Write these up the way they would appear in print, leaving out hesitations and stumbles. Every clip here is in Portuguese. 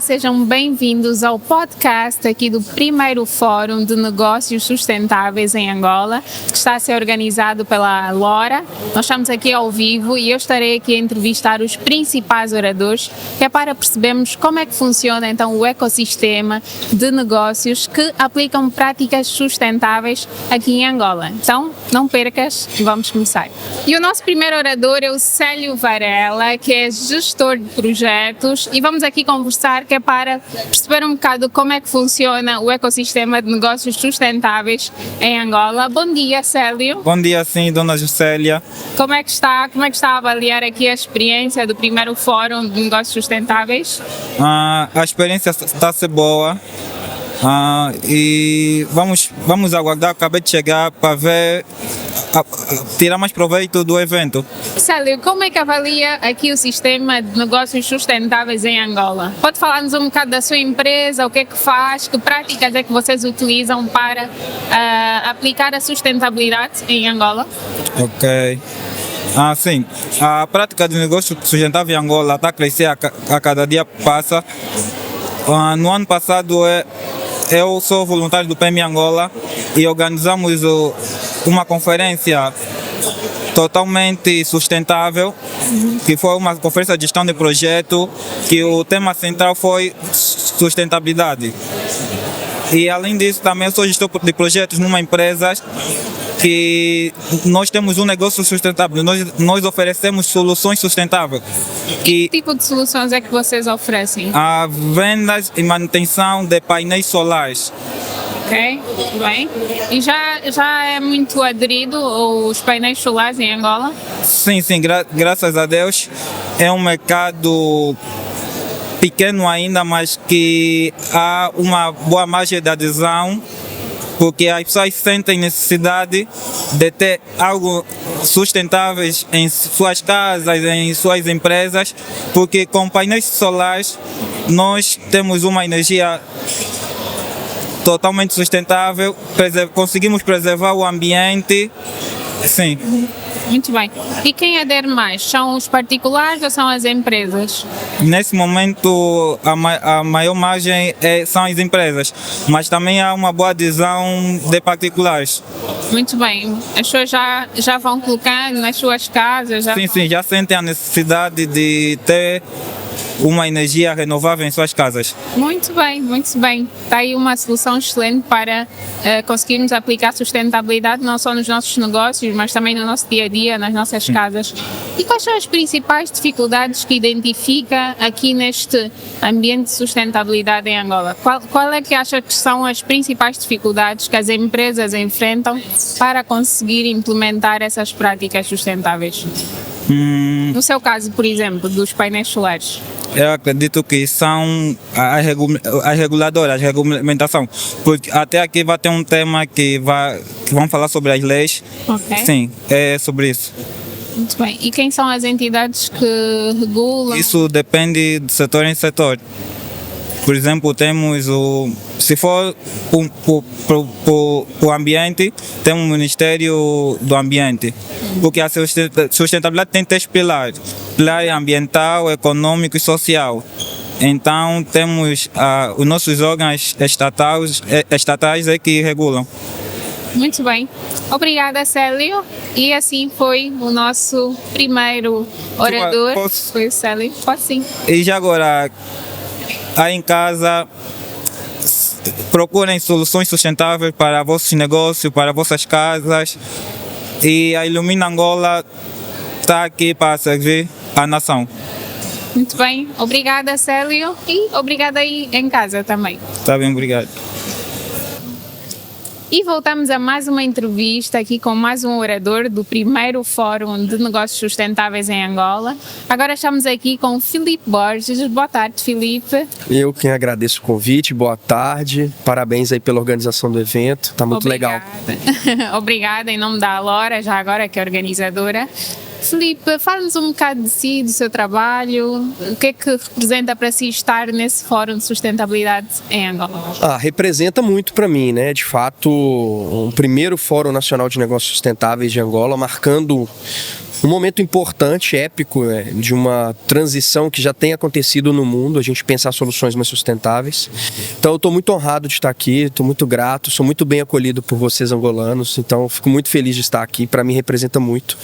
sejam bem-vindos ao podcast aqui do primeiro Fórum de Negócios Sustentáveis em Angola, que está a ser organizado pela Lora. Nós estamos aqui ao vivo e eu estarei aqui a entrevistar os principais oradores, que é para percebermos como é que funciona então o ecossistema de negócios que aplicam práticas sustentáveis aqui em Angola. Então, não percas, vamos começar. E o nosso primeiro orador é o Célio Varela, que é gestor de projetos, e vamos aqui conversar, que é para perceber um bocado como é que funciona o ecossistema de negócios sustentáveis em Angola. Bom dia, Célio. Bom dia, sim, dona Juscelia. Como é que está a avaliar aqui a experiência do primeiro Fórum de Negócios Sustentáveis? A experiência está a ser boa. E vamos aguardar, acabei de chegar para ver, tirar mais proveito do evento. Célio, como é que avalia aqui o sistema de negócios sustentáveis em Angola? Pode falar-nos um bocado da sua empresa, o que é que faz, que práticas é que vocês utilizam para aplicar a sustentabilidade em Angola? Ok. Sim, a prática de negócio sustentável em Angola está a crescer a cada dia que passa. No ano passado, eu sou voluntário do PMI Angola e organizamos uma conferência totalmente sustentável, que foi uma conferência de gestão de projeto, que o tema central foi sustentabilidade. E além disso, também sou gestor de projetos numa empresa que nós temos um negócio sustentável, nós oferecemos soluções sustentáveis. Que tipo de soluções é que vocês oferecem? A vendas e manutenção de painéis solares. Ok, muito bem. E já é muito aderido os painéis solares em Angola? Sim, graças a Deus. É um mercado pequeno ainda, mas que há uma boa margem de adesão, porque as pessoas sentem necessidade de ter algo sustentáveis em suas casas, em suas empresas, porque com painéis solares nós temos uma energia totalmente sustentável, conseguimos preservar o ambiente. Sim. Muito bem. E quem adere mais? São os particulares ou são as empresas? Nesse momento, a maior margem são as empresas, mas também há uma boa adesão de particulares. Muito bem. As pessoas já vão colocando nas suas casas? Sim, já sentem a necessidade de ter uma energia renovável em suas casas. Muito bem, muito bem. Está aí uma solução excelente para conseguirmos aplicar sustentabilidade não só nos nossos negócios, mas também no nosso dia a dia, nas nossas casas. E quais são as principais dificuldades que identifica aqui neste ambiente de sustentabilidade em Angola? Qual é que acha que são as principais dificuldades que as empresas enfrentam para conseguir implementar essas práticas sustentáveis? No seu caso, por exemplo, dos painéis solares? Eu acredito que são as reguladoras, a regulamentação, porque até aqui vai ter um tema que vão falar sobre as leis. Okay. Sim, é sobre isso. Muito bem. E quem são as entidades que regulam? Isso depende de setor em setor. Por exemplo, temos se for para o ambiente, temos o Ministério do Ambiente, porque a sustentabilidade tem 3 pilares: pilar ambiental, econômico e social. Então temos os nossos órgãos estatais que regulam. Muito bem. Obrigada, Célio. E assim foi o nosso primeiro orador. Foi o Célio. Pode sim. E já agora, aí em casa, procurem soluções sustentáveis para vossos negócios, para vossas casas. E a Ilumina Angola está aqui para servir a nação. Muito bem. Obrigada, Célio. E obrigada aí em casa também. Está bem, obrigado. E voltamos a mais uma entrevista aqui com mais um orador do primeiro Fórum de Negócios Sustentáveis em Angola. Agora estamos aqui com o Filipe Borges. Boa tarde, Filipe. Eu quem agradeço o convite, boa tarde. Parabéns aí pela organização do evento, está muito legal. Obrigada em nome da Lora, já agora que é organizadora. Filipe, fala-nos um bocado de si, do seu trabalho, o que é que representa para si estar nesse Fórum de Sustentabilidade em Angola? Representa muito para mim, né? De fato, um primeiro Fórum Nacional de Negócios Sustentáveis de Angola, marcando um momento importante, épico, de uma transição que já tem acontecido no mundo, a gente pensar soluções mais sustentáveis. Então eu estou muito honrado de estar aqui, estou muito grato, sou muito bem acolhido por vocês angolanos, então fico muito feliz de estar aqui, para mim representa muito.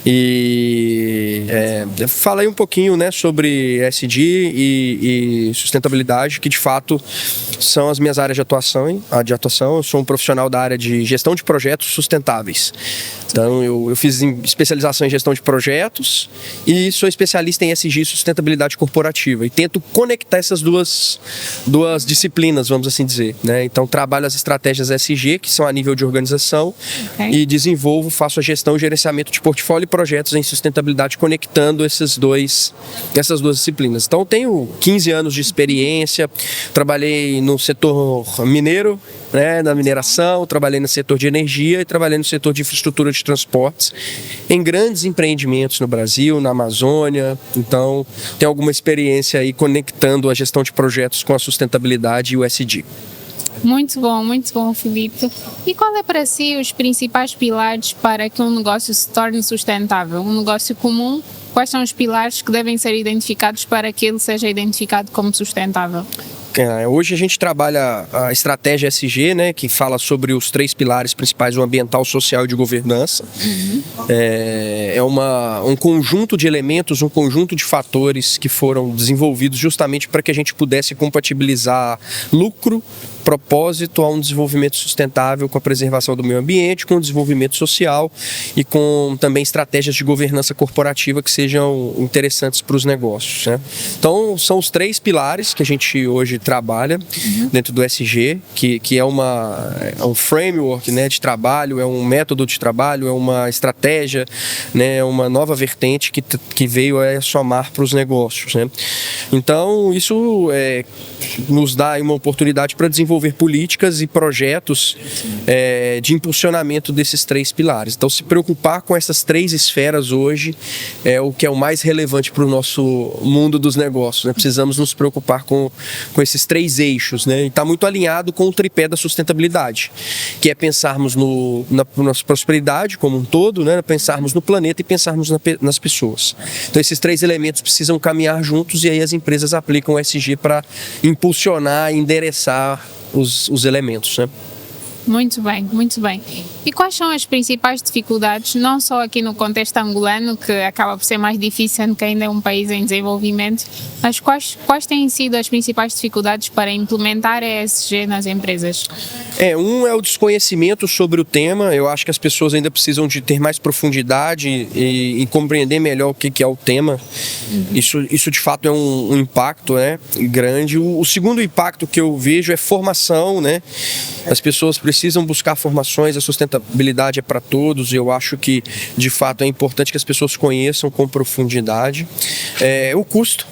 E falei um pouquinho, né, sobre ESG e sustentabilidade, que de fato são as minhas áreas de atuação. Eu sou um profissional da área de gestão de projetos sustentáveis. Então eu fiz especialização em gestão de projetos e sou especialista em ESG e sustentabilidade corporativa, e tento conectar essas duas disciplinas, vamos assim dizer, né? Então trabalho as estratégias ESG, que são a nível de organização, e faço a gestão e gerenciamento de portfólio e projetos em sustentabilidade, conectando essas duas disciplinas. Então tenho 15 anos de experiência, trabalhei no setor mineiro, né, na mineração, trabalhei no setor de energia e trabalhei no setor de infraestrutura de transportes, em grandes empreendimentos no Brasil, na Amazônia. Então, tenho alguma experiência aí conectando a gestão de projetos com a sustentabilidade e o ESG. Muito bom, Filipe. E qual é para si os principais pilares para que um negócio se torne sustentável? Um negócio comum, quais são os pilares que devem ser identificados para que ele seja identificado como sustentável? Hoje a gente trabalha a estratégia ESG, né, que fala sobre os 3 pilares principais, o ambiental, social e de governança. É um conjunto de elementos, um conjunto de fatores que foram desenvolvidos justamente para que a gente pudesse compatibilizar lucro, propósito a um desenvolvimento sustentável, com a preservação do meio ambiente, com o desenvolvimento social e com também estratégias de governança corporativa que sejam interessantes para os negócios, né? Então são os 3 pilares que a gente hoje trabalha dentro do ESG, que é um framework, né, de trabalho, é um método de trabalho, é uma estratégia, né, uma nova vertente que veio a somar para os negócios, né? Então isso nos dá uma oportunidade para desenvolver políticas e projetos de impulsionamento desses 3 pilares. Então, se preocupar com essas 3 esferas hoje é o que é o mais relevante para o nosso mundo dos negócios, né? Precisamos nos preocupar com esses 3 eixos, né? E está muito alinhado com o tripé da sustentabilidade, que é pensarmos na nossa prosperidade como um todo, né? Pensarmos no planeta e pensarmos nas pessoas. Então, esses 3 elementos precisam caminhar juntos, e aí as empresas aplicam o ESG para impulsionar e endereçar os elementos, né? Muito bem. E quais são as principais dificuldades, não só aqui no contexto angolano, que acaba por ser mais difícil, que ainda é um país em desenvolvimento, mas quais têm sido as principais dificuldades para implementar ESG nas empresas? É o desconhecimento sobre o tema. Eu acho que as pessoas ainda precisam de ter mais profundidade e compreender melhor o que é o tema. Isso de fato é um impacto, né, grande. O segundo impacto que eu vejo é formação, né? As pessoas precisam buscar formações, a sustentabilidade é para todos, e eu acho que de fato é importante que as pessoas conheçam com profundidade. O custo.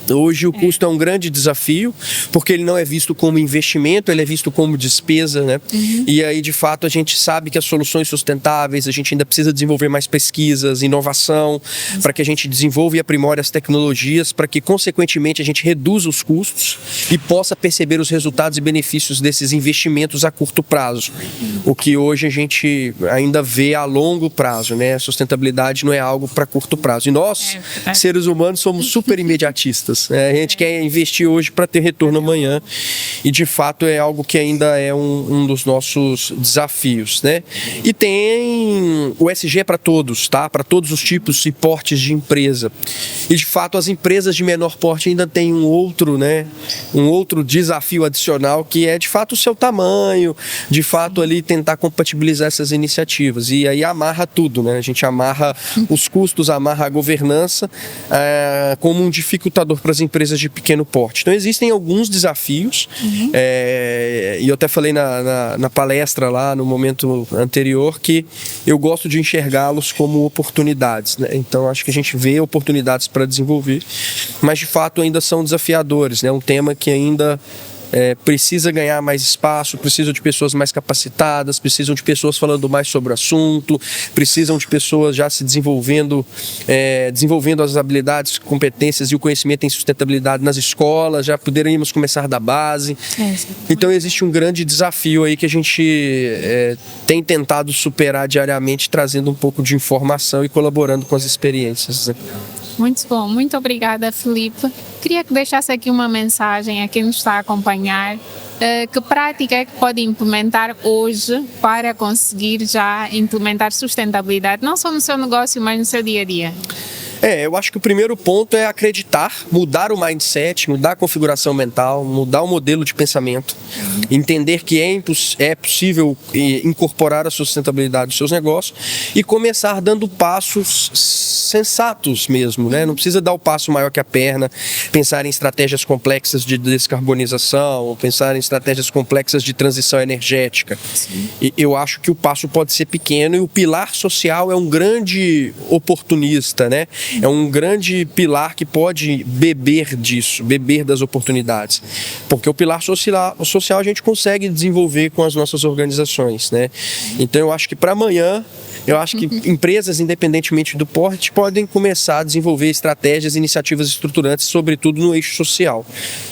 Hoje o custo é um grande desafio, porque ele não é visto como investimento, ele é visto como despesa, né? E aí, de fato, a gente sabe que as soluções sustentáveis, a gente ainda precisa desenvolver mais pesquisas, inovação, para que a gente desenvolva e aprimore as tecnologias, para que, consequentemente, a gente reduza os custos e possa perceber os resultados e benefícios desses investimentos a curto prazo. O que hoje a gente ainda vê a longo prazo, né? A sustentabilidade não é algo para curto prazo. E nós, seres humanos, somos super imediatistas. A gente quer investir hoje para ter retorno amanhã, e de fato é algo que ainda é um dos nossos desafios, né? E tem o ESG para todos, tá? Para todos os tipos e portes de empresa. E de fato as empresas de menor porte ainda têm um outro desafio adicional, que é de fato o seu tamanho, de fato ali tentar compatibilizar essas iniciativas. E aí amarra tudo, né? A gente amarra os custos, amarra a governança como um dificultador para as empresas de pequeno porte. Então existem alguns desafios, e eu até falei na palestra lá no momento anterior que eu gosto de enxergá-los como oportunidades, né? Então acho que a gente vê oportunidades para desenvolver, mas de fato ainda são desafiadores, né? Um tema que ainda precisa ganhar mais espaço, precisam de pessoas mais capacitadas, precisam de pessoas falando mais sobre o assunto, precisam de pessoas já se desenvolvendo as habilidades, competências e o conhecimento em sustentabilidade nas escolas, já poderíamos começar da base. Então existe um grande desafio aí que a gente tem tentado superar diariamente, trazendo um pouco de informação e colaborando com as experiências. Muito bom, muito obrigada, Felipe. Queria que deixasse aqui uma mensagem a quem nos está a acompanhar. Que prática é que pode implementar hoje para conseguir já implementar sustentabilidade, não só no seu negócio, mas no seu dia a dia? Eu acho que o primeiro ponto é acreditar, mudar o mindset, mudar a configuração mental, mudar o modelo de pensamento, entender que é possível incorporar a sustentabilidade dos seus negócios e começar dando passos sensatos mesmo, né? Não precisa dar o passo maior que a perna, pensar em estratégias complexas de descarbonização, ou pensar em estratégias complexas de transição energética. E eu acho que o passo pode ser pequeno e o pilar social é um grande oportunista, né? É um grande pilar que pode beber disso, beber das oportunidades. Porque o pilar social a gente consegue desenvolver com as nossas organizações, né? Então eu acho que para amanhã, eu acho que empresas, independentemente do porte, podem começar a desenvolver estratégias, iniciativas estruturantes, sobretudo no eixo social,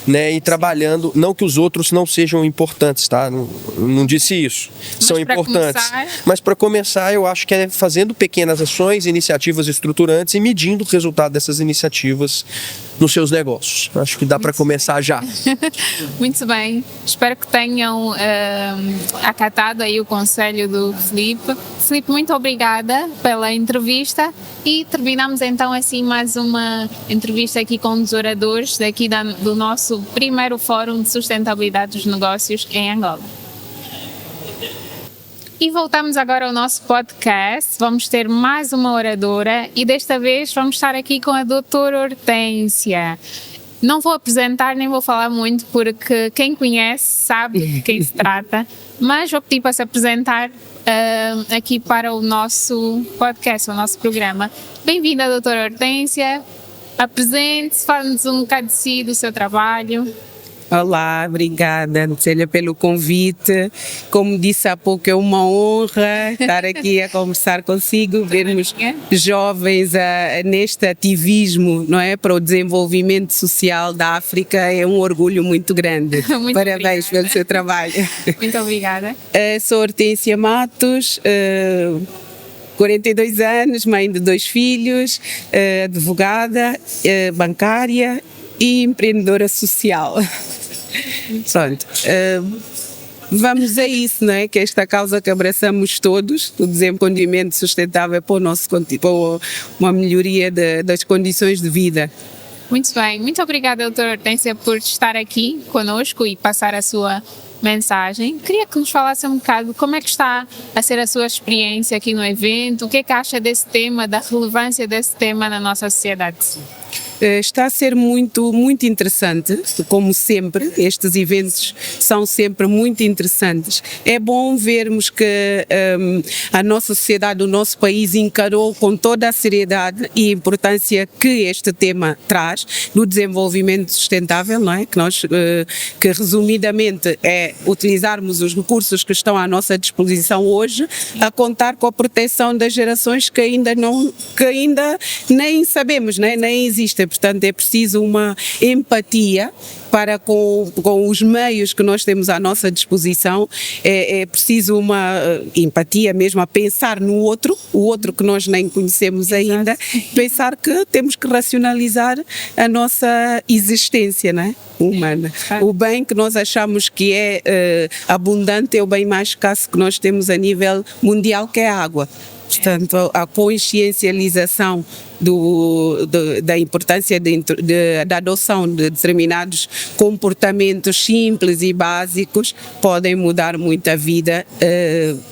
né? E trabalhando, não que os outros não sejam importantes, tá? Não disse isso. São importantes. Mas para começar, eu acho que é fazendo pequenas ações, iniciativas estruturantes e medindo o resultado dessas iniciativas nos seus negócios. Acho que dá para começar já. Muito bem. Espero que tenham acatado aí o conselho do Felipe. Felipe, muito obrigada pela entrevista e terminamos então assim mais uma entrevista aqui com os oradores daqui do nosso primeiro Fórum de Sustentabilidade dos Negócios em Angola. E voltamos agora ao nosso podcast. Vamos ter mais uma oradora e desta vez vamos estar aqui com a doutora Hortência. Não vou apresentar nem vou falar muito porque quem conhece sabe de quem se trata, mas vou pedir para se apresentar aqui para o nosso podcast, o nosso programa. Bem-vinda, doutora Hortência. Apresente-se, fale-nos um bocado de si, do seu trabalho. Olá, obrigada, Célia, pelo convite. Como disse há pouco, é uma honra estar aqui a conversar consigo, vermos jovens neste ativismo, não é, para o desenvolvimento social da África. É um orgulho muito grande. Muito Parabéns obrigada pelo seu trabalho. Muito obrigada. Sou Hortência Matos, 42 anos, mãe de 2 filhos, advogada, bancária e empreendedora social. Pronto. Vamos a isso, não é? Que esta causa que abraçamos todos, o desenvolvimento sustentável para uma melhoria das condições de vida. Muito bem. Muito obrigada, doutora Hortência, por estar aqui conosco e passar a sua mensagem. Queria que nos falasse um bocado como é que está a ser a sua experiência aqui no evento, o que é que acha desse tema, da relevância desse tema na nossa sociedade? Está a ser muito, muito interessante, como sempre, estes eventos são sempre muito interessantes. É bom vermos que a nossa sociedade, o nosso país encarou com toda a seriedade e importância que este tema traz no desenvolvimento sustentável, não é? Que resumidamente é utilizarmos os recursos que estão à nossa disposição hoje, a contar com a proteção das gerações que ainda nem sabemos, né? Nem existem. Portanto, é preciso uma empatia para com os meios que nós temos à nossa disposição. É preciso uma empatia mesmo a pensar no outro, o outro que nós nem conhecemos ainda, pensar que temos que racionalizar a nossa existência, né, humana. O bem que nós achamos que é abundante é o bem mais escasso que nós temos a nível mundial, que é a água. Portanto, a consciencialização da importância da adoção de determinados comportamentos simples e básicos podem mudar muito a vida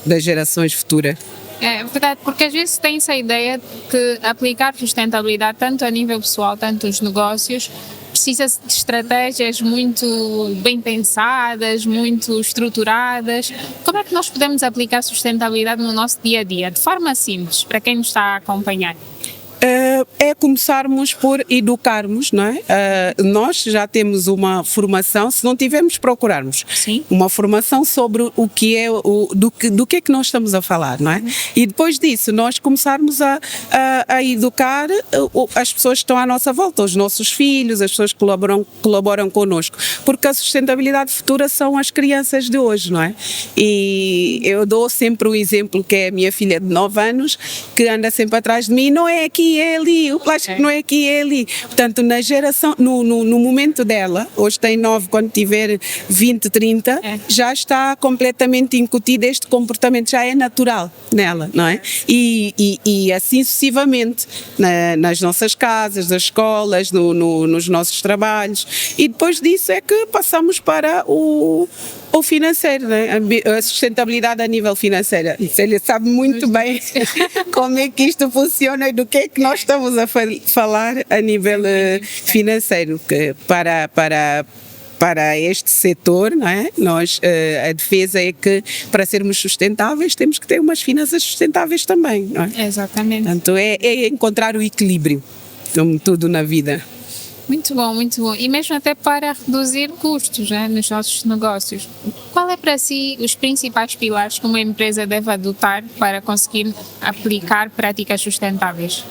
das gerações futuras. É verdade, porque às vezes tem-se a ideia que aplicar sustentabilidade tanto a nível pessoal, tanto nos negócios, precisa-se de estratégias muito bem pensadas, muito estruturadas. Como é que nós podemos aplicar sustentabilidade no nosso dia a dia, de forma simples, para quem nos está a acompanhar? é começarmos por educarmos, não é? Nós já temos uma formação, se não tivermos, procurarmos Sim. uma formação sobre o que é, do que é que nós estamos a falar, não é? E depois disso, nós começarmos a educar as pessoas que estão à nossa volta, os nossos filhos, as pessoas que colaboram connosco, porque a sustentabilidade futura são as crianças de hoje, não é? E eu dou sempre o exemplo que é a minha filha de 9 anos, que anda sempre atrás de mim, não é aqui, é ali, o plástico não é aqui, é ali. Portanto, na geração, no momento dela, hoje tem 9, quando tiver 20, 30, já está completamente incutido este comportamento, já é natural nela, não é? E assim sucessivamente, nas nossas casas, nas escolas, nos nossos trabalhos, e depois disso é que passamos para o financeiro, né? A sustentabilidade a nível financeiro. Ele sabe muito bem como é que isto funciona e do que é que nós estamos a falar a nível financeiro, que para este setor, não é? A defesa é que para sermos sustentáveis temos que ter umas finanças sustentáveis também, não é? Exatamente. Portanto, é encontrar o equilíbrio, como tudo na vida. Muito bom, muito bom. E mesmo até para reduzir custos, né, nos nossos negócios. Qual é para si os principais pilares que uma empresa deve adotar para conseguir aplicar práticas sustentáveis?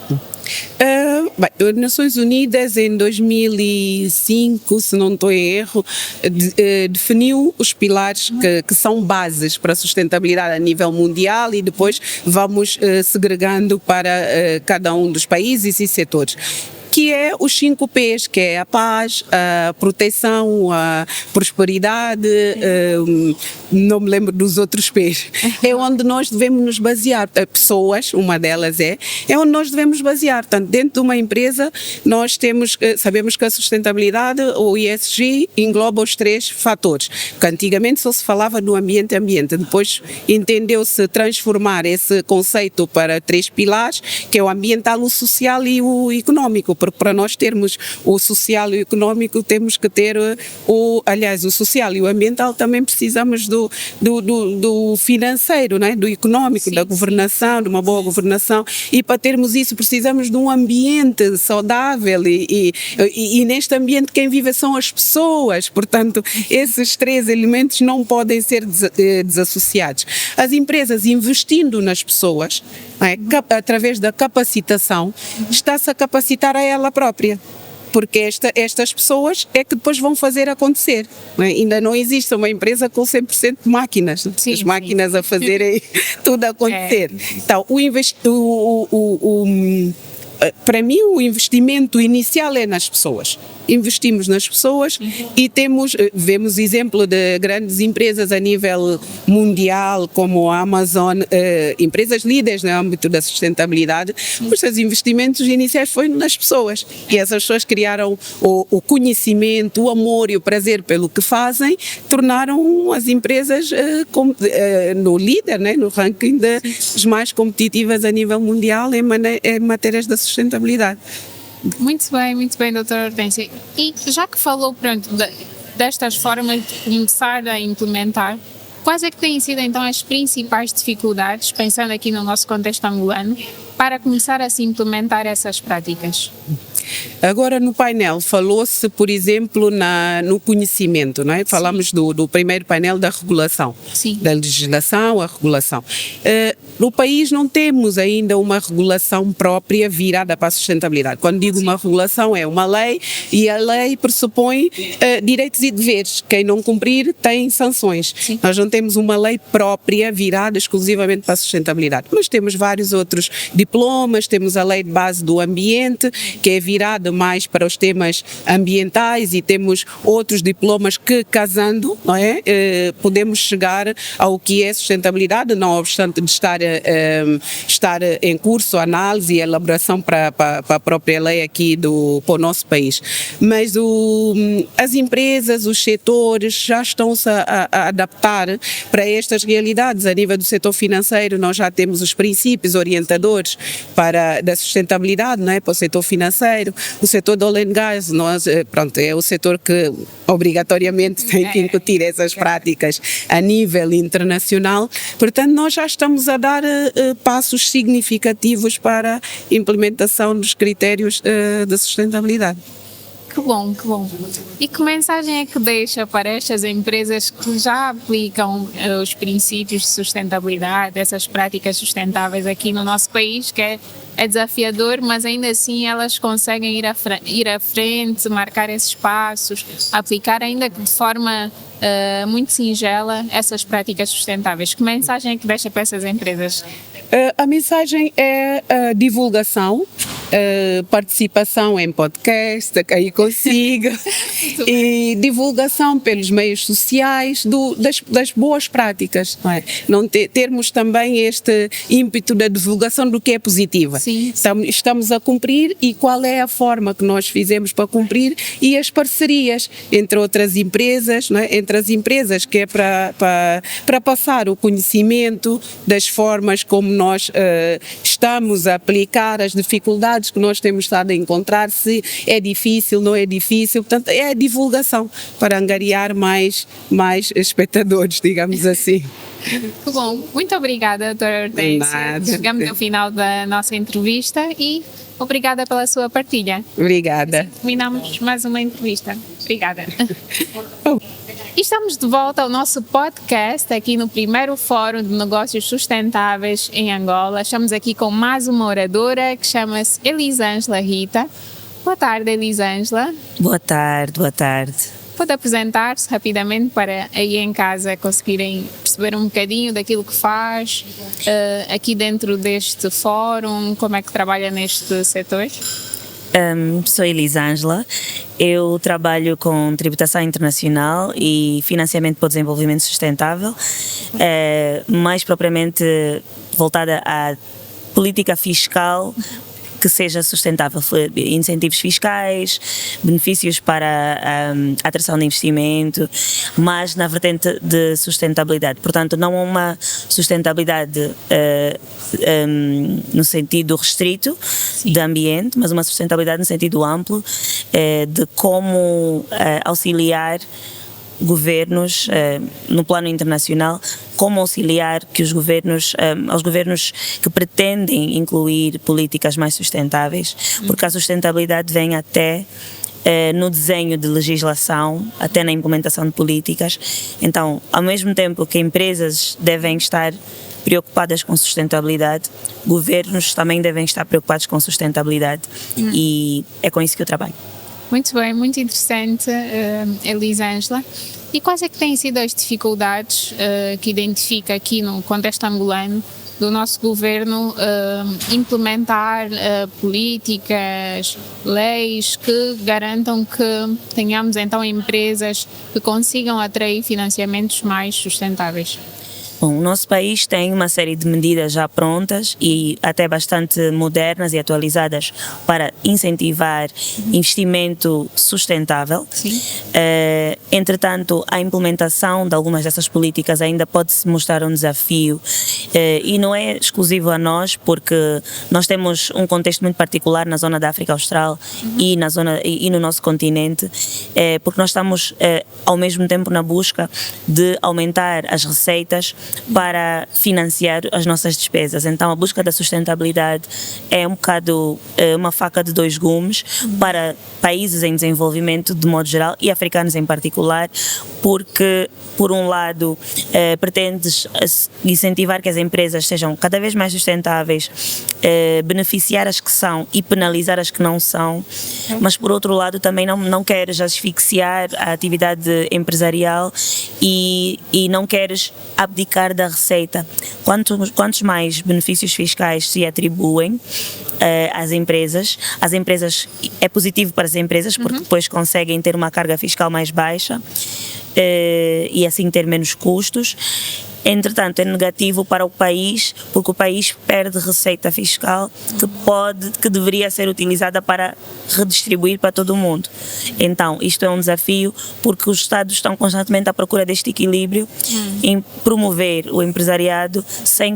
As Nações Unidas em 2005, se não estou em erro, definiu os pilares que são bases para a sustentabilidade a nível mundial e depois vamos segregando para cada um dos países e setores, que é os 5 P's, que é a paz, a proteção, a prosperidade, não me lembro dos outros P's. É onde nós devemos nos basear. Pessoas, uma delas é onde nós devemos basear. Portanto, dentro de uma empresa, nós sabemos que a sustentabilidade, o ESG, engloba os 3 fatores. Porque antigamente só se falava do ambiente, depois entendeu-se transformar esse conceito para 3 pilares, que é o ambiental, o social e o económico. Porque para nós termos o social e o económico temos que ter o social e o ambiental, também precisamos do financeiro, né? Do económico, da governação, de uma boa governação, e para termos isso precisamos de um ambiente saudável e neste ambiente quem vive são as pessoas, portanto esses 3 elementos não podem ser desassociados. As empresas investindo nas pessoas, né? Através da capacitação, está-se a capacitar a ela própria, porque estas pessoas é que depois vão fazer acontecer, não é? Ainda não existe uma empresa com 100% de máquinas, as máquinas a fazerem tudo acontecer. Então, para mim o investimento inicial é nas pessoas. Investimos nas pessoas e vemos exemplo de grandes empresas a nível mundial como a Amazon, empresas líderes no âmbito da sustentabilidade. Os seus investimentos iniciais foram nas pessoas e essas pessoas criaram o conhecimento, o amor e o prazer pelo que fazem, tornaram as empresas no líder, né, no ranking das mais competitivas a nível mundial em matérias da sustentabilidade. Muito bem, doutora Hortência. E já que falou, destas formas de começar a implementar, quais é que têm sido então as principais dificuldades, pensando aqui no nosso contexto angolano, para começar a se implementar essas práticas? Agora no painel falou-se, por exemplo, no conhecimento, não é? Falamos do primeiro painel da regulação, da legislação, a regulação. No país não temos ainda uma regulação própria virada para a sustentabilidade. Quando digo uma regulação é uma lei e a lei pressupõe direitos e deveres. Quem não cumprir tem sanções. Nós não temos uma lei própria virada exclusivamente para a sustentabilidade. Mas temos vários outros diplomas, temos a lei de base do ambiente, que é virada mais para os temas ambientais, e temos outros diplomas que, casando, não é, podemos chegar ao que é sustentabilidade, não obstante de estar em curso a análise e elaboração para a própria lei aqui para o nosso país. Mas as empresas, os setores já estão-se a adaptar para estas realidades. A nível do setor financeiro nós já temos os princípios orientadores da sustentabilidade, não é? Para o setor financeiro, o setor do oil and gas, nós, pronto, é o setor que obrigatoriamente tem que incutir essas práticas a nível internacional. Portanto, nós já estamos a dar passos significativos para a implementação dos critérios de sustentabilidade. Que bom, que bom. E que mensagem é que deixa para estas empresas que já aplicam os princípios de sustentabilidade, essas práticas sustentáveis aqui no nosso país, que é desafiador, mas ainda assim elas conseguem ir à frente, marcar esses passos, aplicar ainda de forma muito singela essas práticas sustentáveis. Que mensagem é que deixa para essas empresas? A mensagem é a divulgação, participação em podcast, aí consigo, e divulgação pelos meios sociais das boas práticas, não é? Não termos também este ímpeto da divulgação do que é positivo. Sim. Estamos a cumprir e qual é a forma que nós fizemos para cumprir e as parcerias entre outras empresas, não é? Entre as empresas, que é para passar o conhecimento das formas como nós estamos a aplicar, as dificuldades que nós temos estado a encontrar, se é difícil, não é difícil. Portanto, é a divulgação para angariar mais espectadores, digamos assim. Que bom. Muito obrigada, doutora Hortência. Chegamos ao final da nossa entrevista e obrigada pela sua partilha. Obrigada. Terminamos mais uma entrevista. Obrigada. E estamos de volta ao nosso podcast aqui no primeiro Fórum de Negócios Sustentáveis em Angola. Estamos aqui com mais uma oradora que chama-se Elisângela Rita. Boa tarde, Elisângela. Boa tarde, boa tarde. Pode apresentar-se rapidamente para aí em casa conseguirem perceber um bocadinho daquilo que faz aqui dentro deste fórum, como é que trabalha neste setor? Sou Elisângela, eu trabalho com tributação internacional e financiamento para o desenvolvimento sustentável, mais propriamente voltada à política fiscal que seja sustentável, incentivos fiscais, benefícios para a atração de investimento, mas na vertente de sustentabilidade. Portanto, não uma sustentabilidade no sentido restrito de ambiente, mas uma sustentabilidade no sentido amplo de como auxiliar governos no plano internacional, como auxiliar que os governos, aos governos que pretendem incluir políticas mais sustentáveis, porque a sustentabilidade vem até no desenho de legislação, até na implementação de políticas. Então, ao mesmo tempo que empresas devem estar preocupadas com sustentabilidade, governos também devem estar preocupados com sustentabilidade e é com isso que eu trabalho. Muito bem, muito interessante, Elisângela. E quais é que têm sido as dificuldades que identifica aqui no contexto angolano do nosso governo implementar políticas, leis que garantam que tenhamos então empresas que consigam atrair financiamentos mais sustentáveis? Bom, o nosso país tem uma série de medidas já prontas e até bastante modernas e atualizadas para incentivar investimento sustentável. Sim. Entretanto, a implementação de algumas dessas políticas ainda pode se mostrar um desafio e não é exclusivo a nós, porque nós temos um contexto muito particular na zona da África Austral e no nosso continente, porque nós estamos ao mesmo tempo na busca de aumentar as receitas para financiar as nossas despesas. Então a busca da sustentabilidade é um bocado uma faca de dois gumes para países em desenvolvimento de modo geral e africanos em particular, porque por um lado pretendes incentivar que as empresas sejam cada vez mais sustentáveis, beneficiar as que são e penalizar as que não são, mas por outro lado também não queres asfixiar a atividade empresarial e não queres abdicar da receita. Quantos mais benefícios fiscais se atribuem às empresas é positivo para as empresas porque depois conseguem ter uma carga fiscal mais baixa e assim ter menos custos. Entretanto, é negativo para o país, porque o país perde receita fiscal que deveria ser utilizada para redistribuir para todo o mundo. Então, isto é um desafio, porque os Estados estão constantemente à procura deste equilíbrio em promover o empresariado sem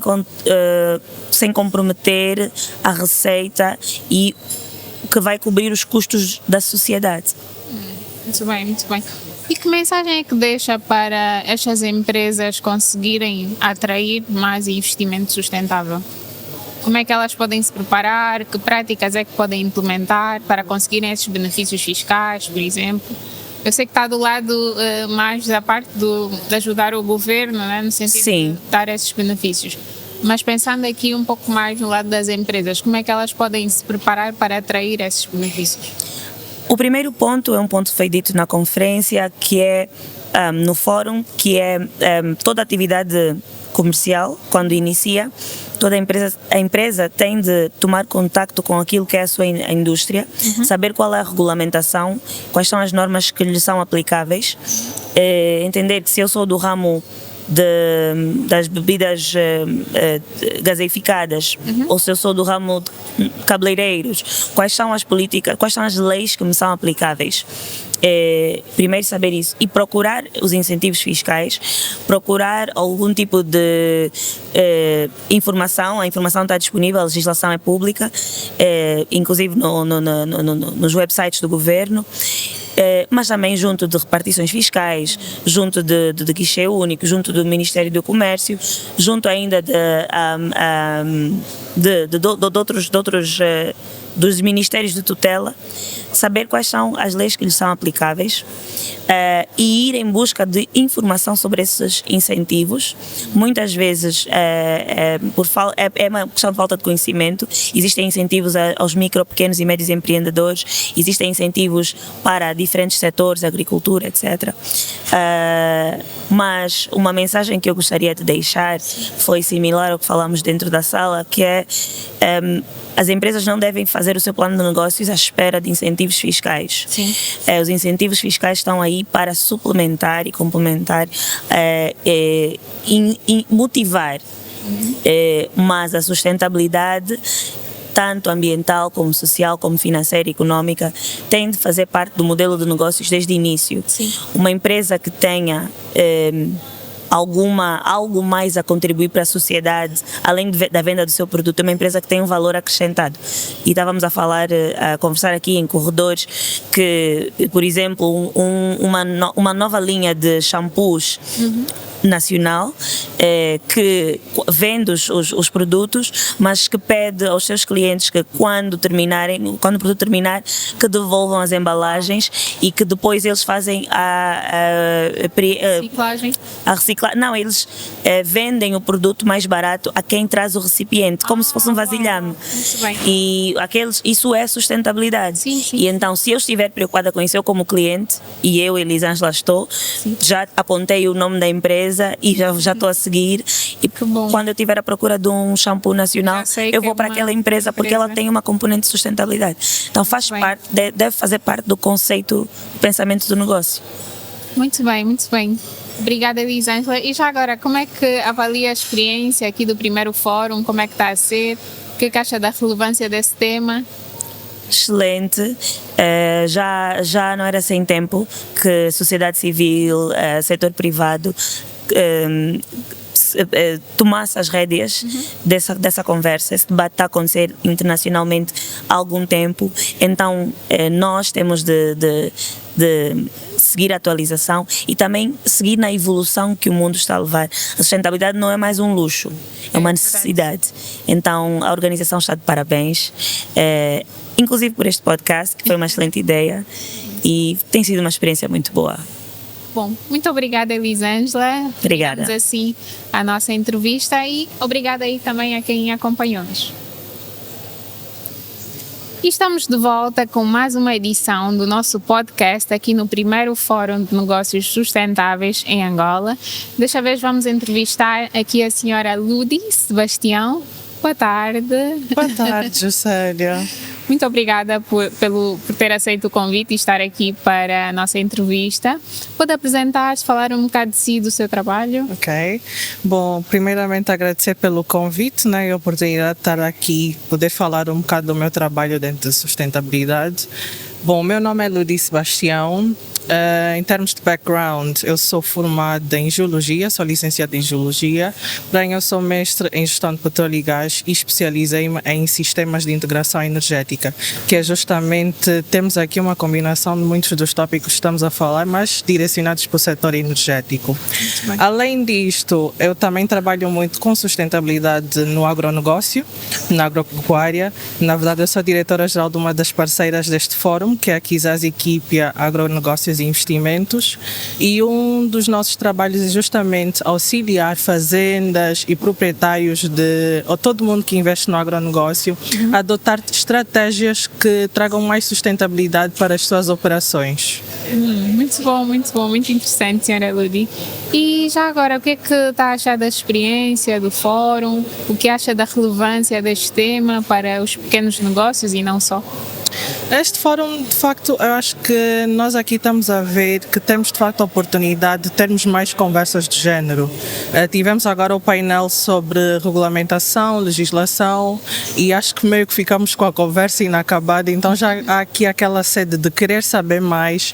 comprometer a receita e que vai cobrir os custos da sociedade. Muito bem, muito bem. E que mensagem é que deixa para estas empresas conseguirem atrair mais investimento sustentável? Como é que elas podem se preparar? Que práticas é que podem implementar para conseguirem esses benefícios fiscais, por exemplo? Eu sei que está do lado mais da parte de ajudar o governo, né, no sentido Sim. de dar esses benefícios. Mas pensando aqui um pouco mais no lado das empresas, como é que elas podem se preparar para atrair esses benefícios? O primeiro ponto é um ponto que foi dito na conferência, que é no fórum, que é toda atividade comercial, quando inicia, a empresa tem de tomar contacto com aquilo que é a sua indústria, saber qual é a regulamentação, quais são as normas que lhe são aplicáveis, entender que se eu sou do ramo das bebidas gaseificadas, ou se eu sou do ramo de cabeleireiros, quais são as políticas, quais são as leis que me são aplicáveis. Primeiro saber isso e procurar os incentivos fiscais, procurar algum tipo de informação. A informação está disponível, a legislação é pública, inclusive nos websites do governo. Mas também junto de repartições fiscais, junto de guichê único, junto do Ministério do Comércio, junto ainda dos ministérios de tutela, saber quais são as leis que lhes são aplicáveis e ir em busca de informação sobre esses incentivos. Muitas vezes é uma questão de falta de conhecimento. Existem incentivos aos micro, pequenos e médios empreendedores, existem incentivos para diferentes setores, agricultura, etc. Mas uma mensagem que eu gostaria de deixar foi similar ao que falamos dentro da sala, que é as empresas não devem fazer o seu plano de negócios à espera de incentivos fiscais. Sim. Os incentivos fiscais estão aí para suplementar e complementar e motivar, mas a sustentabilidade, tanto ambiental como social, como financeira e económica, tem de fazer parte do modelo de negócios desde o início. Sim. Uma empresa que tenha algo mais a contribuir para a sociedade, além da venda do seu produto, é uma empresa que tem um valor acrescentado. E estávamos a conversar aqui em corredores que, por exemplo, uma nova linha de shampoos nacional que vende os produtos, mas que pede aos seus clientes que quando o produto terminar, que devolvam as embalagens e que depois eles fazem a reciclagem. Não, eles vendem o produto mais barato a quem traz o recipiente, como se fosse um vasilhame. Muito bem. E isso é sustentabilidade. Sim, sim. E então, se eu estiver preocupada com isso, eu como cliente, e eu, Elisângela, estou, já apontei o nome da empresa e já estou a seguir. E quando eu estiver à procura de um shampoo nacional, eu vou para aquela empresa, porque ela tem uma componente de sustentabilidade. Então deve fazer parte do conceito, do pensamento do negócio. Muito bem, muito bem. Obrigada, Elisângela. E já agora, como é que avalia a experiência aqui do primeiro fórum? Como é que está a ser? O que acha da relevância desse tema? Excelente. Já não era sem tempo que sociedade civil, setor privado tomasse as rédeas dessa conversa. Esse debate está a acontecer internacionalmente há algum tempo, então nós temos de seguir a atualização e também seguir na evolução que o mundo está a levar. A sustentabilidade não é mais um luxo, é uma necessidade. Então a organização está de parabéns, inclusive por este podcast, que foi uma excelente ideia e tem sido uma experiência muito boa. Bom, muito obrigada, Elisângela. Obrigada. Terminamos assim a nossa entrevista e obrigada aí também a quem acompanhou-nos. E estamos de volta com mais uma edição do nosso podcast aqui no primeiro Fórum de Negócios Sustentáveis em Angola. Desta vez vamos entrevistar aqui a senhora Ludi Sebastião. Boa tarde. Boa tarde, Juscelia. Muito obrigada por ter aceito o convite e estar aqui para a nossa entrevista. Pode apresentar-se, falar um bocado de si, do seu trabalho? Ok. Bom, primeiramente agradecer pelo convite, né, e a oportunidade de estar aqui, poder falar um bocado do meu trabalho dentro de sustentabilidade. Bom, meu nome é Ludi Sebastião. Em termos de background, eu sou formada em Geologia, sou licenciada em Geologia, porém eu sou mestre em Gestão de Petróleo e Gás e especializei-me em Sistemas de Integração Energética, que é justamente, temos aqui uma combinação de muitos dos tópicos que estamos a falar, mas direcionados para o setor energético. Além disto, eu também trabalho muito com sustentabilidade no agronegócio, na agropecuária. Na verdade, eu sou diretora-geral de uma das parceiras deste fórum, que é a Kizaz Equipia Agronegócios e Investimentos, e um dos nossos trabalhos é justamente auxiliar fazendas e proprietários ou todo mundo que investe no agronegócio a adotar estratégias que tragam mais sustentabilidade para as suas operações. Muito bom, muito interessante, senhora Ludi. E já agora, o que é que está a achar da experiência do fórum? O que acha da relevância deste tema para os pequenos negócios e não só? Este fórum, de facto, eu acho que nós aqui estamos a ver que temos de facto a oportunidade de termos mais conversas de género. Tivemos agora o painel sobre regulamentação, legislação, e acho que meio que ficamos com a conversa inacabada, então já há aqui aquela sede de querer saber mais,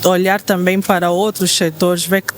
olhar também para outros setores, ver que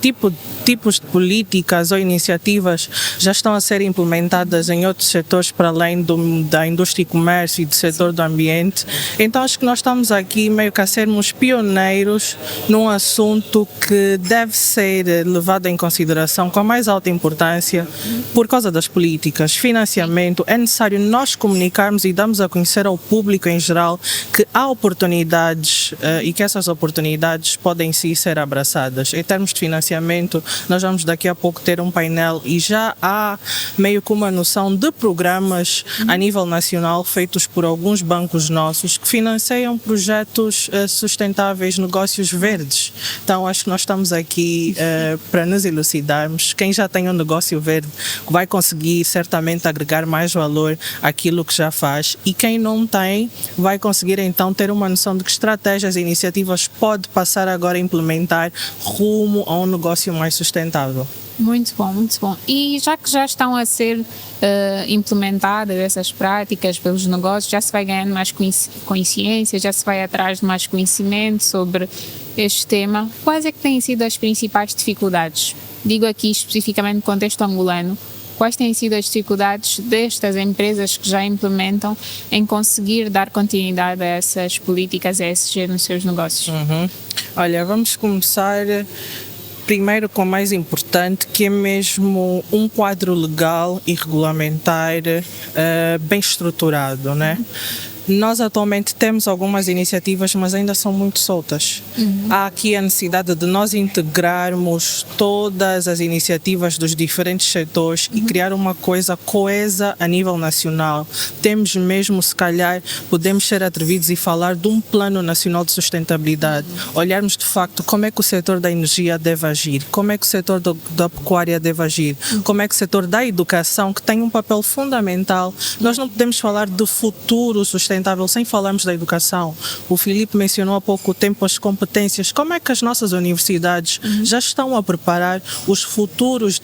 tipos de políticas ou iniciativas já estão a ser implementadas em outros setores para além da indústria e comércio e do setor do ambiente. Então acho que nós estamos aqui meio que a sermos pioneiros num assunto que deve ser levado em consideração com a mais alta importância por causa das políticas, financiamento. É necessário nós comunicarmos e darmos a conhecer ao público em geral que há oportunidades e que essas oportunidades podem sim ser abraçadas. Em termos de financiamento, nós vamos daqui a pouco ter um painel e já há meio que uma noção de programas a nível nacional feitos por alguns bancos nossos que financiam projetos sustentáveis, negócios verdes. Então acho que nós estamos aqui para nos elucidarmos. Quem já tem um negócio verde vai conseguir certamente agregar mais valor àquilo que já faz, e quem não tem vai conseguir então ter uma noção de que estratégias e iniciativas pode passar agora a implementar rumo a um negócio mais sustentável. Muito bom, muito bom. E já que já estão a ser implementadas essas práticas pelos negócios, já se vai ganhando mais consciência, já se vai atrás de mais conhecimento sobre este tema. Quais é que têm sido as principais dificuldades? Digo aqui especificamente no contexto angolano. Quais têm sido as dificuldades destas empresas que já implementam em conseguir dar continuidade a essas políticas ESG nos seus negócios? Olha, vamos começar primeiro com o mais importante, que é mesmo um quadro legal e regulamentar bem estruturado, né? Nós atualmente temos algumas iniciativas, mas ainda são muito soltas. Há aqui a necessidade de nós integrarmos todas as iniciativas dos diferentes setores e criar uma coisa coesa a nível nacional. Temos mesmo, se calhar, podemos ser atrevidos e falar de um plano nacional de sustentabilidade. Olharmos de facto como é que o setor da energia deve agir, como é que o setor da pecuária deve agir, como é que o setor da educação, que tem um papel fundamental. Nós não podemos falar de futuro sustentável sem falarmos da educação. O Filipe mencionou há pouco tempo as competências. Como é que as nossas universidades já estão a preparar os futuros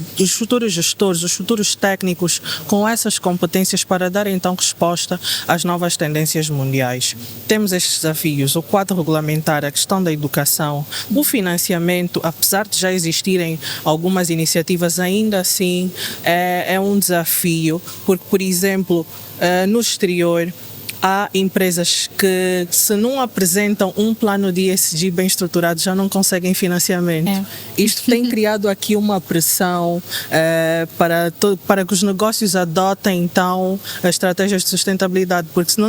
gestores, os futuros técnicos com essas competências para dar então resposta às novas tendências mundiais? Temos estes desafios, o quadro regulamentar, a questão da educação, o financiamento, apesar de já existirem algumas iniciativas, ainda assim é um desafio, porque, por exemplo, no exterior, há empresas que, se não apresentam um plano de ESG bem estruturado, já não conseguem financiamento. Isto tem criado aqui uma pressão para que os negócios adotem, então, as estratégias de sustentabilidade, porque se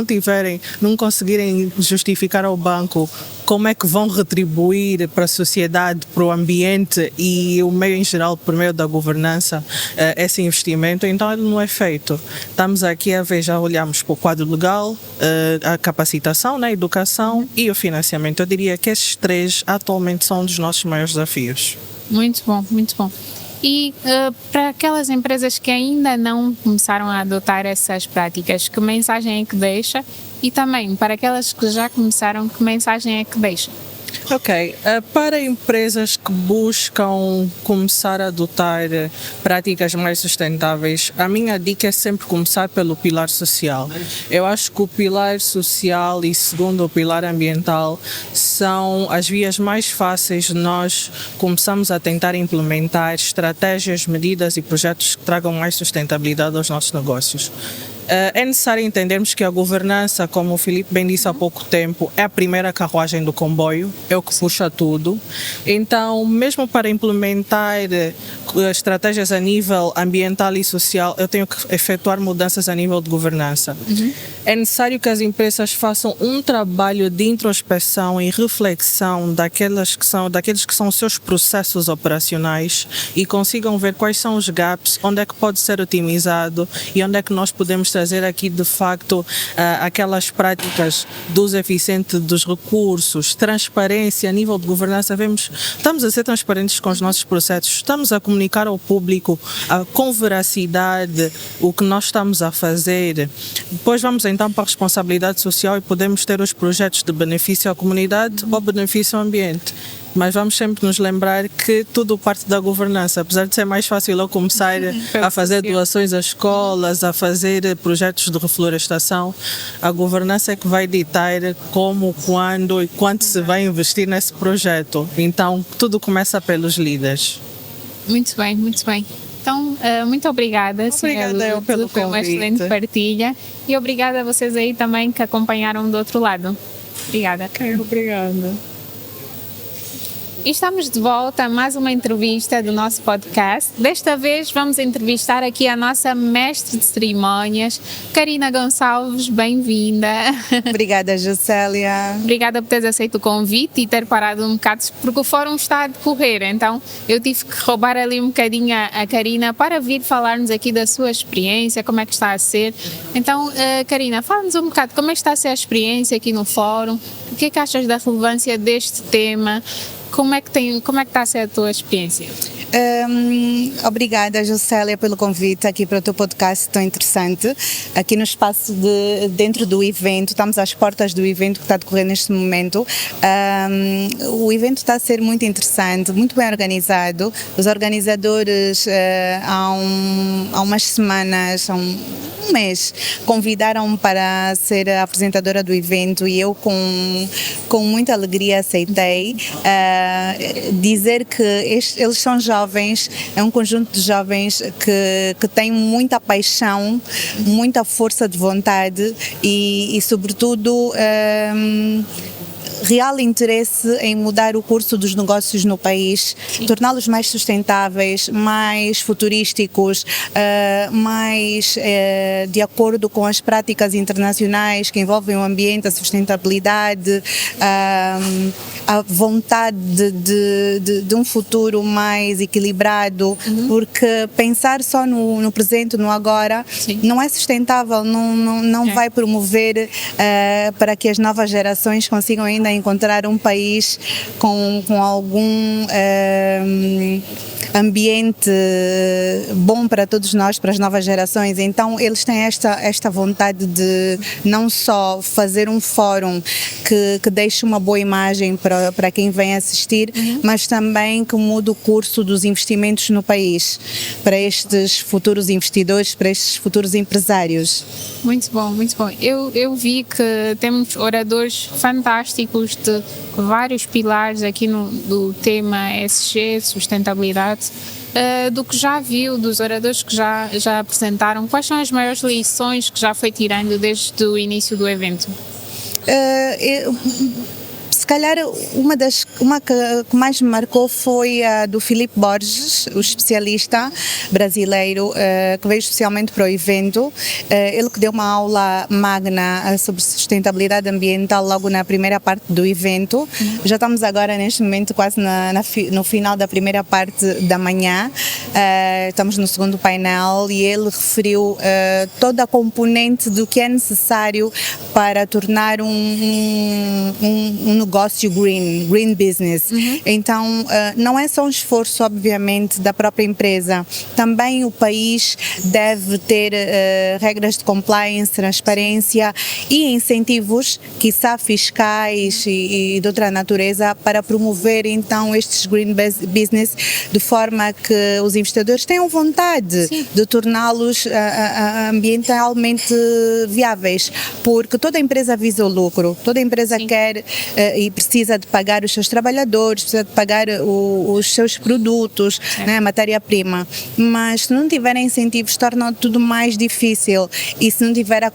não conseguirem justificar ao banco como é que vão retribuir para a sociedade, para o ambiente e o meio em geral, por meio da governança, esse investimento, então ele não é feito. Estamos aqui a ver, já olhamos para o quadro legal, a capacitação, a educação e o financiamento. Eu diria que esses três atualmente são um dos nossos maiores desafios. Muito bom, muito bom. E para aquelas empresas que ainda não começaram a adotar essas práticas, que mensagem é que deixa? E também para aquelas que já começaram, que mensagem é que deixa? Ok, para empresas que buscam começar a adotar práticas mais sustentáveis, a minha dica é sempre começar pelo pilar social. Eu acho que o pilar social e segundo o pilar ambiental são as vias mais fáceis de nós começamos a tentar implementar estratégias, medidas e projetos que tragam mais sustentabilidade aos nossos negócios. É necessário entendermos que a governança, como o Filipe bem disse há pouco tempo, é a primeira carruagem do comboio, é o que puxa tudo. Então, mesmo para implementar estratégias a nível ambiental e social, eu tenho que efetuar mudanças a nível de governança. É necessário que as empresas façam um trabalho de introspeção e reflexão daqueles que são os seus processos operacionais e consigam ver quais são os gaps, onde é que pode ser otimizado e onde é que nós podemos trazer aqui de facto aquelas práticas do uso eficiente dos recursos, transparência a nível de governança. Estamos a ser transparentes com os nossos processos, estamos a comunicar ao público com veracidade o que nós estamos a fazer. Depois vamos então para a responsabilidade social e podemos ter os projetos de benefício à comunidade ou benefício ao ambiente. Mas vamos sempre nos lembrar que tudo parte da governança. Apesar de ser mais fácil eu começar a fazer doações às escolas, a fazer projetos de reflorestação, a governança é que vai ditar como, quando e quanto se vai investir nesse projeto. Então, tudo começa pelos líderes. Muito bem, muito bem. Então, muito obrigada, Obrigada eu pelo foi uma convite. excelente partilha e obrigada a vocês aí também que acompanharam do outro lado. Obrigada. Obrigada. E estamos de volta a mais uma entrevista do nosso podcast. Desta vez vamos entrevistar aqui a nossa mestre de cerimônias, Karina Gonçalves, bem-vinda. Obrigada, Juscelia. Obrigada por teres aceito o convite e ter parado um bocado, porque o fórum está a decorrer, então eu tive que roubar ali um bocadinho a Karina para vir falar-nos aqui da sua experiência, como é que está a ser. Então, Karina, fala-nos um bocado como é que está a ser a experiência aqui no fórum, o que é que achas da relevância deste tema? Como é que está a ser a tua experiência? Obrigada, Juscelia, pelo convite aqui para o teu podcast tão interessante. Aqui no espaço dentro do evento, estamos às portas do evento que está a decorrer neste momento. O evento está a ser muito interessante, muito bem organizado. Os organizadores, há umas semanas, há um mês, convidaram-me para ser a apresentadora do evento e eu com muita alegria aceitei. Dizer que eles são jovens, é um conjunto de jovens que tem muita paixão, muita força de vontade e sobretudo, real interesse em mudar o curso dos negócios no país, torná-los mais sustentáveis, mais futurísticos, mais de acordo com as práticas internacionais que envolvem o ambiente, a sustentabilidade, a vontade de um futuro mais equilibrado, porque pensar só no presente, no agora, não é sustentável, não vai promover para que as novas gerações consigam ainda encontrar um país com algum ambiente bom para todos nós, para as novas gerações. Então eles têm esta vontade de não só fazer um fórum que deixe uma boa imagem para quem vem assistir, mas também que mude o curso dos investimentos no país, para estes futuros investidores, para estes futuros empresários. Muito bom, muito bom. Eu vi que temos oradores fantásticos de vários pilares aqui do tema ESG, sustentabilidade. Do que já viu, dos oradores que já apresentaram, quais são as maiores lições que já foi tirando desde o início do evento? Se calhar uma que mais me marcou foi a do Filipe Borges, o especialista brasileiro que veio especialmente para o evento. Ele que deu uma aula magna sobre sustentabilidade ambiental logo na primeira parte do evento. Já estamos agora neste momento quase no final da primeira parte da manhã. Estamos no segundo painel e ele referiu toda a componente do que é necessário para tornar um negócio negócio green business. Então, não é só um esforço, obviamente, da própria empresa. Também o país deve ter regras de compliance, transparência e incentivos, quiçá fiscais e de outra natureza, para promover então estes green business de forma que os investidores tenham vontade de torná-los ambientalmente viáveis, porque toda empresa visa o lucro, toda empresa quer e precisa de pagar os seus trabalhadores, precisa de pagar os seus produtos, né, matéria-prima, mas se não tiverem incentivos torna tudo mais difícil e se não tiver a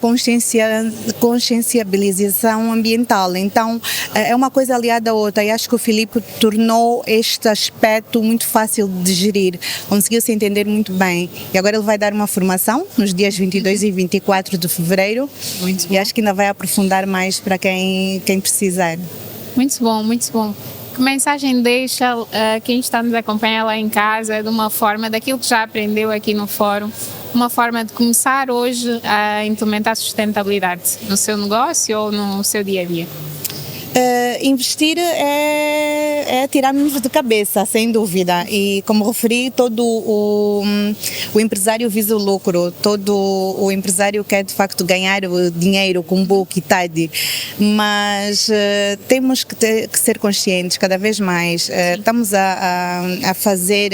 conscienciabilização ambiental, então é uma coisa aliada à outra e acho que o Filipe tornou este aspecto muito fácil de gerir, conseguiu se entender muito bem e agora ele vai dar uma formação nos dias 22 e 24 de fevereiro e acho que ainda vai aprofundar mais para quem precisar. Muito bom, muito bom. Que mensagem deixa quem está nos acompanhando lá em casa de uma forma, daquilo que já aprendeu aqui no fórum, uma forma de começar hoje a implementar sustentabilidade no seu negócio ou no seu dia a dia? Investir é tirar-nos de cabeça, sem dúvida. E como referi, todo o empresário visa o lucro, todo o empresário quer de facto ganhar o dinheiro com boa qualidade, mas temos que ser conscientes cada vez mais. Estamos a fazer,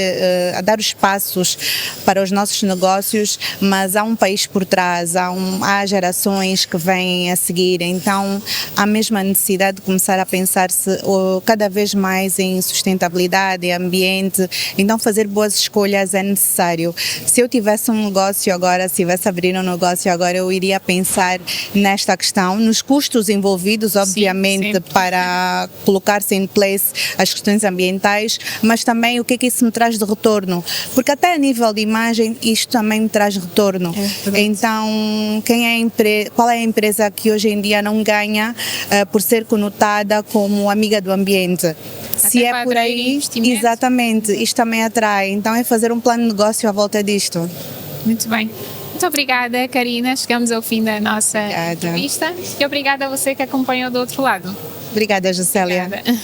a dar os passos para os nossos negócios, mas há um país por trás, há gerações que vêm a seguir, então há mesmo a necessidade de começar a pensar-se cada vez mais em sustentabilidade, ambiente, então fazer boas escolhas é necessário. Se eu tivesse um negócio agora, se tivesse a abrir um negócio agora, eu iria pensar nesta questão, nos custos envolvidos, obviamente, para colocar-se em place as questões ambientais, mas também o que é que isso me traz de retorno, porque até a nível de imagem isto também me traz retorno. Então, qual é a empresa que hoje em dia não ganha por ser conotada como amiga do ambiente? Se é por aí, exatamente, isto também atrai. Então é fazer um plano de negócio à volta disto. Muito bem. Muito obrigada, Karina. Chegamos ao fim da nossa entrevista. E obrigada a você que acompanhou do outro lado. Obrigada, Juscelia. Obrigada.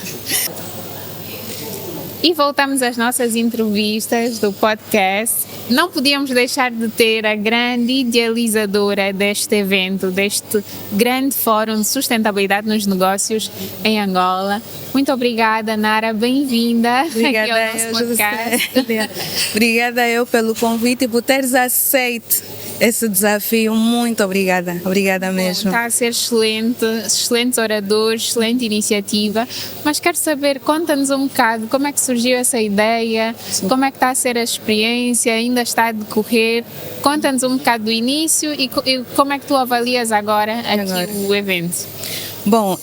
E voltamos às nossas entrevistas do podcast. Não podíamos deixar de ter a grande idealizadora deste evento, deste grande fórum de sustentabilidade nos negócios em Angola. Muito obrigada, Nara. Bem-vinda aqui ao nosso podcast. Obrigada eu pelo convite e por teres aceito esse desafio. Muito obrigada. Obrigada mesmo. Está a ser excelente, excelentes oradores, excelente iniciativa, mas quero saber, conta-nos um bocado como é que surgiu essa ideia, como é que está a ser a experiência, ainda está a decorrer. Conta-nos um bocado do início e como é que tu avalias agora aqui o evento. Bom,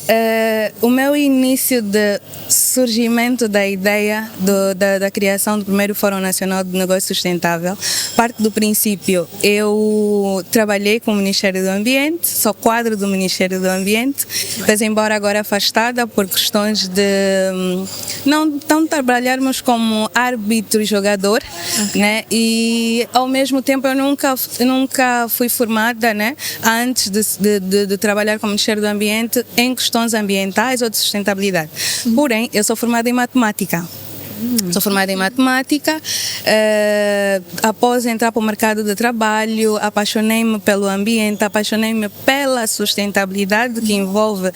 o meu início de surgimento da ideia da criação do primeiro Fórum Nacional de Negócio Sustentável parte do princípio, eu trabalhei com o Ministério do Ambiente, sou quadro do Ministério do Ambiente, mas embora agora afastada por questões de não trabalharmos como árbitro e jogador, né? E ao mesmo tempo eu nunca fui formada, né? Antes de trabalhar com o Ministério do Ambiente em questões ambientais ou de sustentabilidade. Porém, eu sou formada em matemática. Sou formada em matemática, após entrar para o mercado de trabalho, apaixonei-me pelo ambiente, apaixonei-me pela sustentabilidade que envolve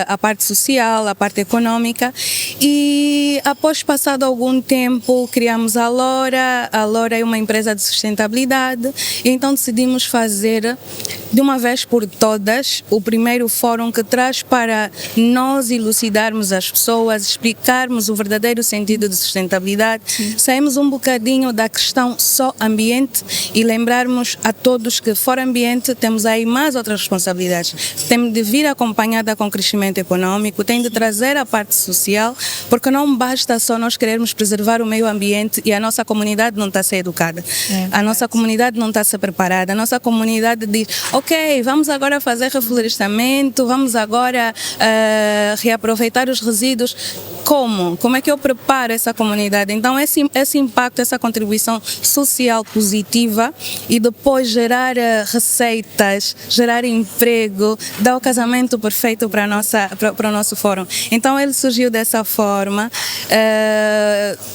a parte social, a parte econômica e após passado algum tempo criamos a Lora é uma empresa de sustentabilidade e então decidimos fazer de uma vez por todas o primeiro fórum que traz para nós elucidarmos as pessoas, explicarmos o verdadeiro sentido de sustentabilidade, saímos um bocadinho da questão só ambiente e lembrarmos a todos que fora ambiente temos aí mais outras responsabilidades. Tem de vir acompanhada com o crescimento econômico, tem de trazer a parte social, porque não basta só nós querermos preservar o meio ambiente e a nossa comunidade não está a ser educada. A nossa comunidade não está a ser preparada. A nossa comunidade diz, ok, vamos agora fazer reflorestamento, vamos agora reaproveitar os resíduos. como é que eu preparo essa comunidade? Então esse impacto, essa contribuição social positiva e depois gerar receitas, gerar emprego, dar o casamento perfeito para o nosso fórum. Então ele surgiu dessa forma.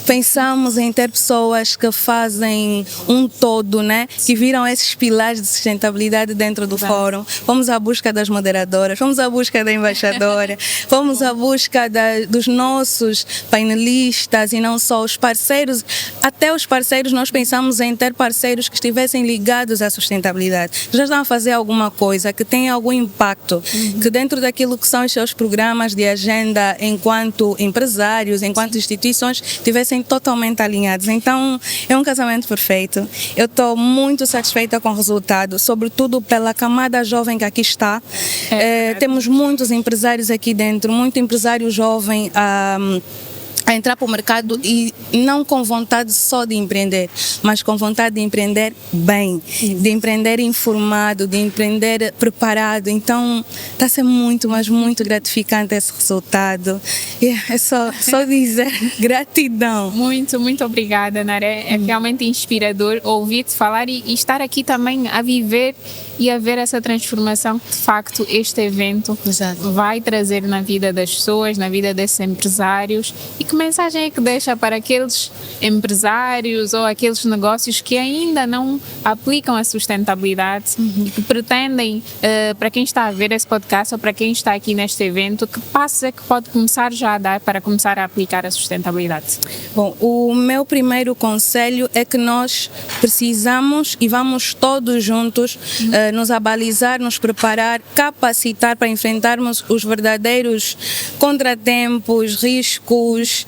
Pensamos em ter pessoas que fazem um todo, né? Que viram esses pilares de sustentabilidade dentro do fórum. Fomos à busca das moderadoras, fomos à busca da embaixadora, fomos à busca dos nossos painelistas e não só os parceiros. Até os parceiros, nós pensamos em ter parceiros que estivessem ligados à sustentabilidade. Já estão a fazer alguma coisa que tenha algum impacto, que dentro daquilo que são os seus programas de agenda enquanto empresários, enquanto instituições, estivessem totalmente alinhados. Então, é um casamento perfeito. Eu estou muito satisfeita com o resultado, sobretudo pela camada jovem que aqui está. Temos muitos empresários aqui dentro, muito empresário jovem a entrar para o mercado e não com vontade só de empreender, mas com vontade de empreender bem, de empreender informado, de empreender preparado. Então está a ser muito, mas muito gratificante esse resultado. É só dizer gratidão. Muito, muito obrigada, Naré. É realmente inspirador ouvir-te falar e estar aqui também a viver e a ver essa transformação que de facto este evento vai trazer na vida das pessoas, na vida desses empresários. E que mensagem é que deixa para aqueles empresários ou aqueles negócios que ainda não aplicam a sustentabilidade e que pretendem, para quem está a ver esse podcast ou para quem está aqui neste evento, que passos é que pode começar já a dar para começar a aplicar a sustentabilidade? Bom, o meu primeiro conselho é que nós precisamos e vamos todos juntos nos abalizar, nos preparar, capacitar para enfrentarmos os verdadeiros contratempos, riscos,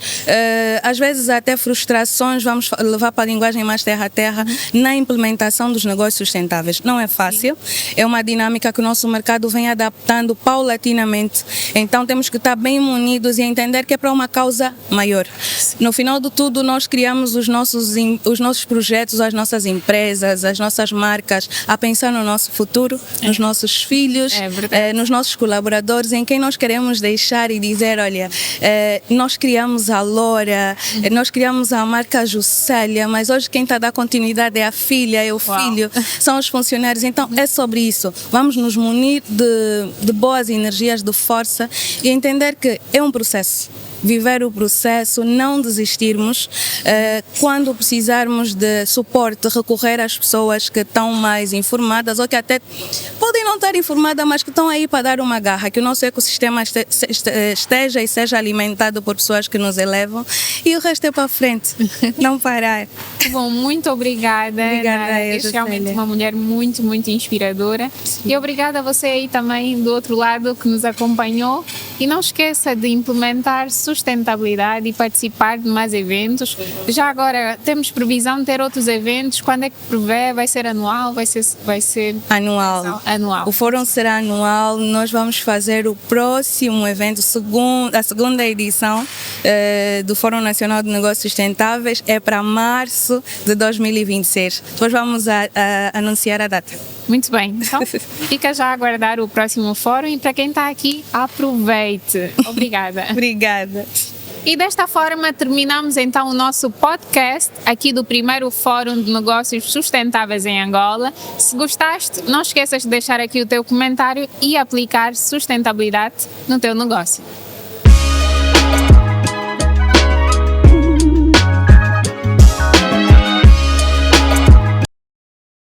às vezes até frustrações, vamos levar para a linguagem mais terra a terra, na implementação dos negócios sustentáveis. Não é fácil, é uma dinâmica que o nosso mercado vem adaptando paulatinamente, então temos que estar bem munidos e entender que é para uma causa maior. No final de tudo, nós criamos os nossos projetos, as nossas empresas, as nossas marcas, a pensar no nosso futuro, nos nossos filhos, nos nossos colaboradores, em quem nós queremos deixar e dizer, olha, nós criamos a Lora, nós criamos a marca Juscelia, mas hoje quem está a dar continuidade é a filha, é o filho, são os funcionários. Então é sobre isso. Vamos nos munir de boas energias, de força e entender que é um processo. Viver o processo, não desistirmos, quando precisarmos de suporte, recorrer às pessoas que estão mais informadas ou que até podem não estar informadas, mas que estão aí para dar uma garra, que o nosso ecossistema esteja e seja alimentado por pessoas que nos elevam e o resto é para frente, não parar. Bom, muito obrigada. Obrigada, És realmente uma mulher muito, muito inspiradora. E obrigada a você aí também do outro lado que nos acompanhou. E não esqueça de implementar sustentabilidade e participar de mais eventos. Já agora temos previsão de ter outros eventos. Quando é que prevê? Vai ser anual? Vai ser anual. Anual. O fórum será anual. Nós vamos fazer o próximo evento, a segunda edição do Fórum Nacional de Negócios Sustentáveis é para março de 2026. Depois vamos anunciar a data. Muito bem, então fica já a aguardar o próximo fórum e para quem está aqui, aproveite. Obrigada. Obrigada. E desta forma terminamos então o nosso podcast aqui do primeiro Fórum de Negócios Sustentáveis em Angola. Se gostaste, não esqueças de deixar aqui o teu comentário e aplicar sustentabilidade no teu negócio.